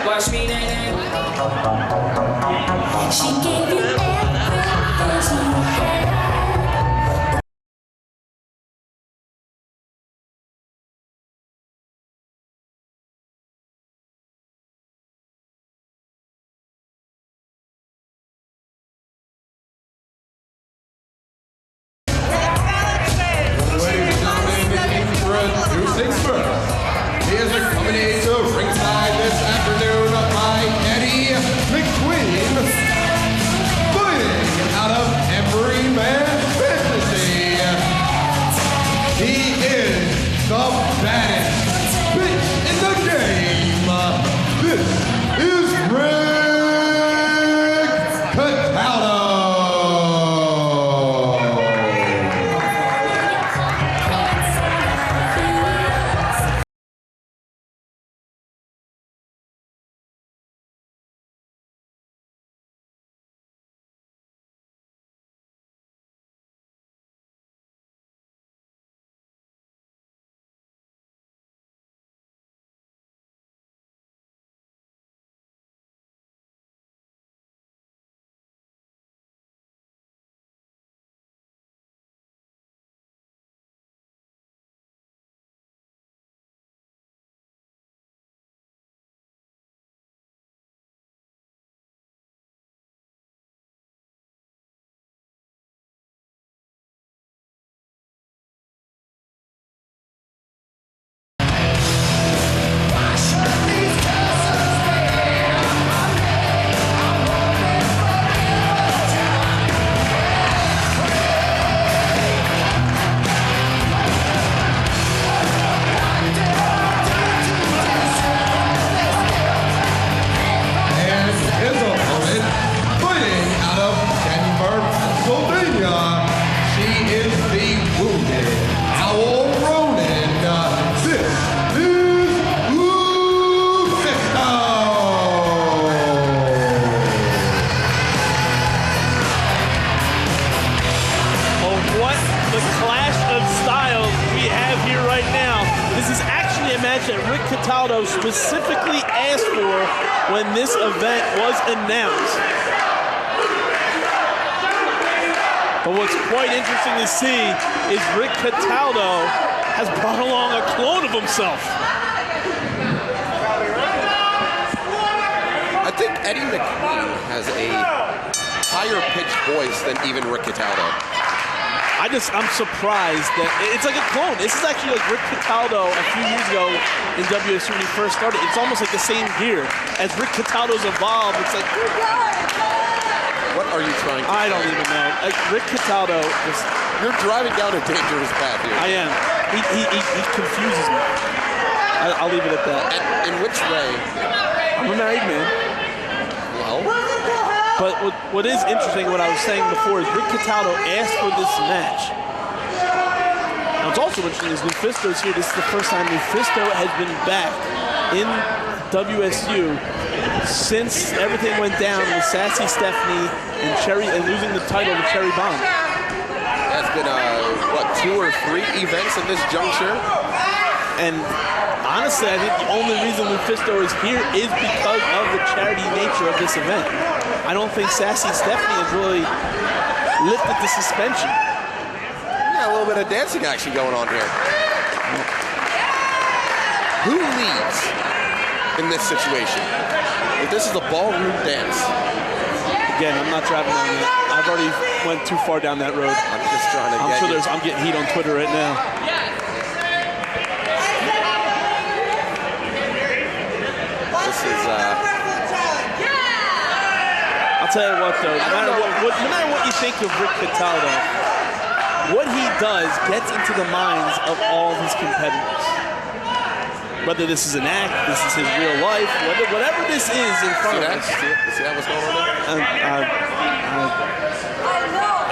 Watch me now. She gave you everything she had. that Rick Cataldo specifically asked for when this event was announced. But what's quite interesting to see is Rick Cataldo has brought along a clone of himself. I think Eddie McQueen has a higher pitched voice than even Rick Cataldo. I'm surprised that it's like a clone. This is actually like Rick Cataldo a few years ago in WSU when he first started. It's almost like the same gear. As Rick Cataldo's evolved, it's like, what are you trying to I don't even know. Like Rick Cataldo is... You're driving down a dangerous path here. I am. He confuses me. I'll leave it at that. And in which way? I'm a married man. Well... But what is interesting, what I was saying before, is Rick Cataldo asked for this match. Now, what's also interesting is Lufisto's here. This is the first time Lufisto has been back in WSU since everything went down with Sassy Stephanie and losing the title to Cherry Bomb. That's been, 2 or 3 events in this juncture? And honestly, I think the only reason Lufisto is here is because of the charity nature of this event. I don't think Sassy Stephanie has really lifted the suspension. Yeah, a little bit of dancing action going on here. Who leads in this situation? If this is a ballroom dance. Again, I'm not driving down that. I've already went too far down that road. I'm just trying to get I'm getting heat on Twitter right now. This is, I'll tell you what, though, no matter what you think of Rick Cataldo, what he does gets into the minds of all of his competitors. Whether this is an act, this is his real life, whatever this is in front of us. See that what's going on there?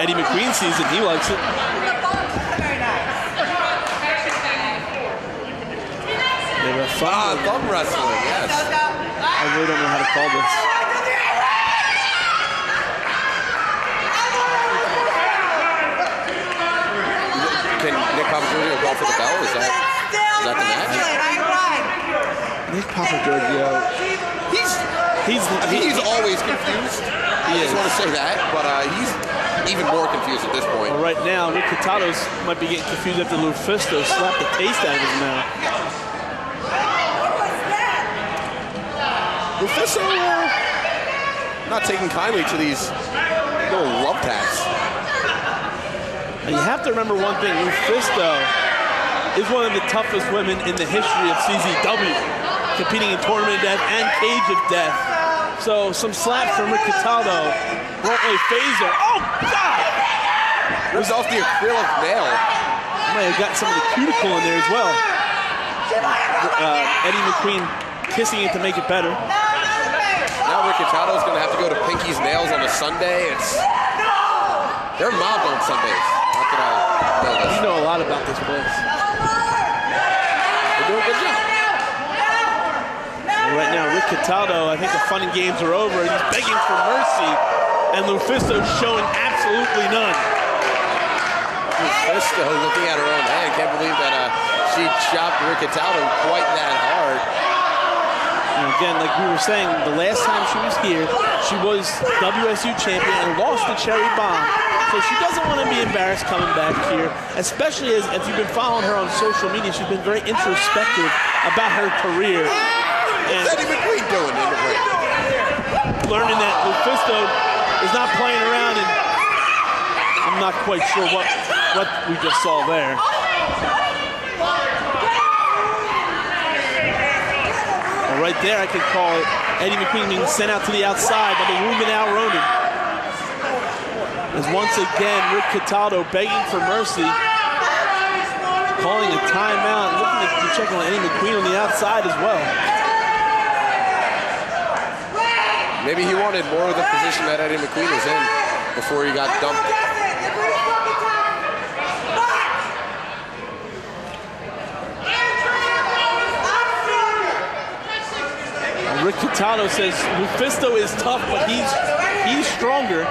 Eddie McQueen sees it, he likes it. Thumb wrestling, yes. I really don't know how to call this. Can Nick Papagiorgio call for the bell? Is that the match? Nick Papagiorgio. He's He's always confused. I just want to say that, but he's even more confused at this point. Well, right now, Rick Cataldo might be getting confused after Lufisto slapped the taste out of his mouth. Lufisto not taking kindly to these little love taps. And you have to remember one thing, Lufisto is one of the toughest women in the history of CZW, competing in Tournament of Death and Cage of Death. So some slaps from Rick Cataldo won't really phase her. Oh, God! It was off the acrylic nail. Might have got some of the cuticle in there as well. Eddie McQueen kissing it to make it better. Now Rick Cataldo's going to have to go to Pinky's Nails on a Sunday. They're mobbed on Sundays. Not that I know this. You know a lot about this place. They're doing a good job. Right now, Rick Cataldo, I think the fun and games are over. He's begging for mercy, and Lufisto's showing absolutely none. Lufisto looking at her own hand. Can't believe that she chopped Rick Cataldo quite that hard. And again, like we were saying, the last time she was here, she was WSU champion and lost to Cherry Bomb. So she doesn't want to be embarrassed coming back here, especially as if you've been following her on social media, she's been very introspective about her career. What's Eddie McQueen doing in the ring? Learning that Lufisto is not playing around, and I'm not quite sure what we just saw there. Well, right there, I could call it Eddie McQueen being sent out to the outside by the wounded Al Ronan. As once again, Rick Cataldo begging for mercy, calling a timeout, looking to be checking on Eddie McQueen on the outside as well. Maybe he wanted more of the position that Eddie McQueen was in before he got dumped. Rick Cataldo says Lufisto is tough, but he's stronger.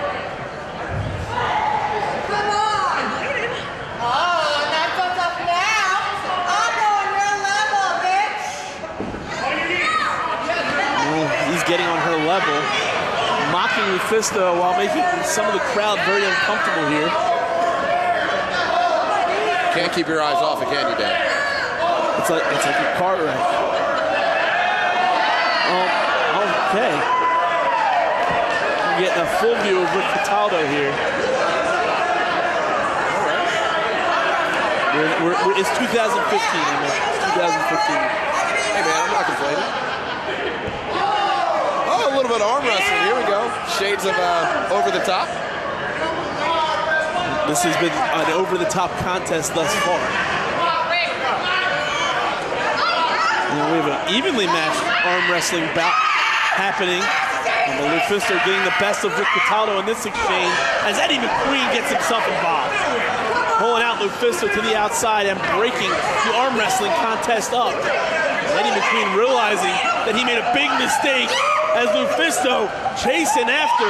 He's getting on her level, mocking Lufisto while making some of the crowd very uncomfortable here. Can't keep your eyes off it, can you, Dan? It's like a car wreck. Okay. We're getting a full view of Rick Cataldo here. It's 2015, I mean. It's 2015. Hey, man, I'm not complaining. Oh, a little bit of arm wrestling. Here we go. Shades of over the top. This has been an over-the-top contest thus far. And we have an evenly matched arm wrestling bout happening. And Lufisto getting the best of Rick Cataldo in this exchange as Eddie McQueen gets himself involved. Pulling out Lufisto to the outside and breaking the arm wrestling contest up. Eddie McQueen realizing that he made a big mistake as Lufisto chasing after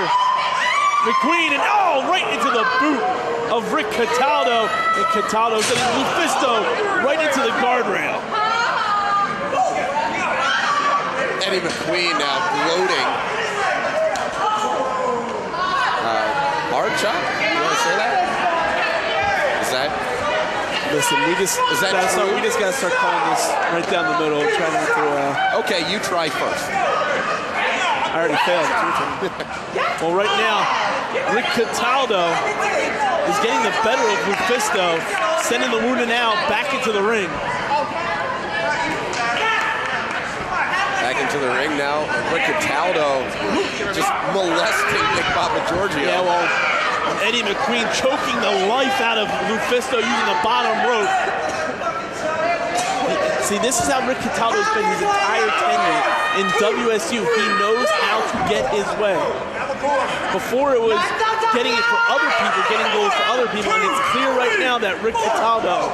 McQueen and right into the boot of Rick Cataldo. And Cataldo sending Lufisto right into the guardrail. Eddie McQueen now gloating. Hard chop? You want to say that? Is that? Listen, we just gotta start calling this right down the middle. Try not to. Okay, you try first. I already failed. Well, right now, Rick Cataldo is getting the better of Lufisto, sending the wounded Al back into the ring. Back into the ring now. Rick Cataldo just molesting Nick Papa Giorgio. Yeah, well, Eddie McQueen choking the life out of Lufisto using the bottom rope. See, this is how Rick Cataldo's been his entire tenure in WSU. He knows how to get his way. Before it was getting it for other people, getting goals for other people, and it's clear right now that Rick Cataldo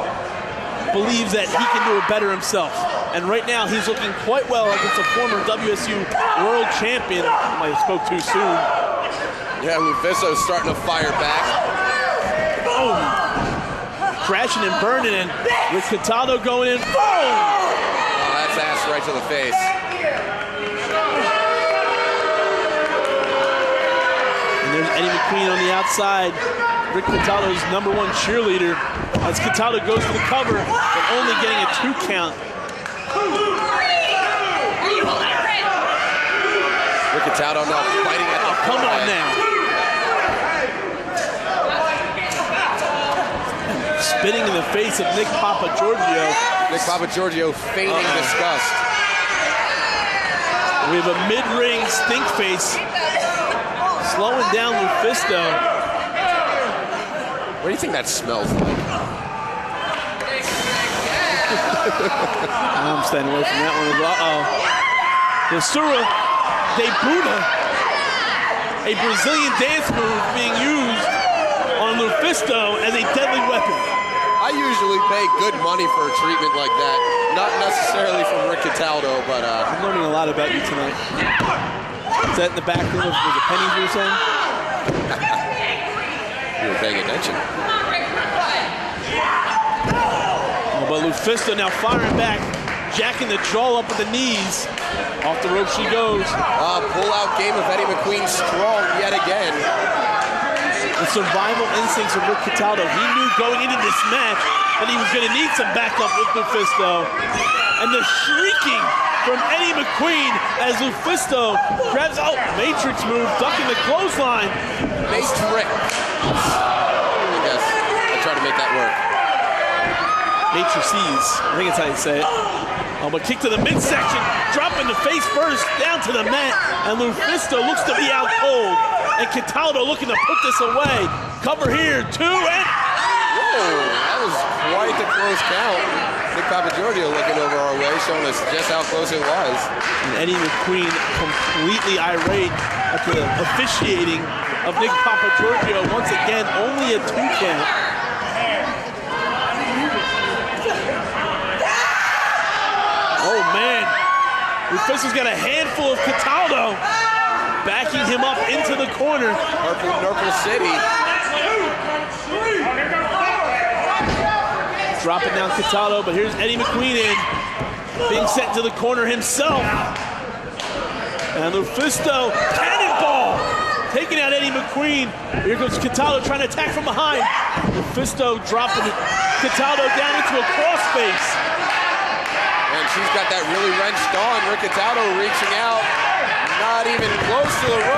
believes that he can do it better himself. And right now, he's looking quite well against a former WSU world champion. I might have spoke too soon. Yeah, Lufisto's starting to fire back. Boom! Crashing and burning, and Rick Cataldo going in. Boom! Oh, that's ass right to the face. Eddie McQueen on the outside. Rick Cataldo's #1 cheerleader. As Cataldo goes for the cover, but only getting a 2 count. Rick Cataldo now fighting at the Come on forehead. now. Spitting in the face of Nick Papagiorgio. Nick Papagiorgio feigning disgust. We have a mid-ring stink face slowing down Lufisto. What do you think that smells like? I'm staying away from that one. The Surra de Buda, a Brazilian dance move being used on Lufisto as a deadly weapon. I usually pay good money for a treatment like that. Not necessarily from Rick Cataldo, but I'm learning a lot about you tonight. Is that in the back room of the pennies you were saying? you were paying attention. Oh, but Lufisto now firing back, jacking the jaw up with the knees. Off the rope she goes. Pull-out game of Eddie McQueen strong yet again. The survival instincts of Rick Cataldo. He knew going into this match that he was going to need some backup with Lufisto. And the shrieking from Eddie McQueen as Lufisto grabs out Matrix move, ducking the clothesline. Matrix. I guess I try to make that work. Matrices, I think that's how you say it. Oh, but kick to the midsection, dropping the face first, down to the mat, and Lufisto looks to be out cold. And Cataldo looking to put this away. Cover here, 2, and... Whoa, that was quite the close count. Nick Papagiorgio looking over our way, showing us just how close it was. And Eddie McQueen completely irate at the officiating of Nick Papagiorgio. Once again, only a 2 count. Oh, man. Lufisto's got a handful of Cataldo, backing him up into the corner. Purple City. Dropping down Cataldo, but here's Eddie McQueen in, being sent to the corner himself. And Lufisto, cannonball, taking out Eddie McQueen. Here goes Cataldo trying to attack from behind. Lufisto dropping Cataldo down into a crossface. And she's got that really wrenched on. Rick Cataldo reaching out, not even close to the rope.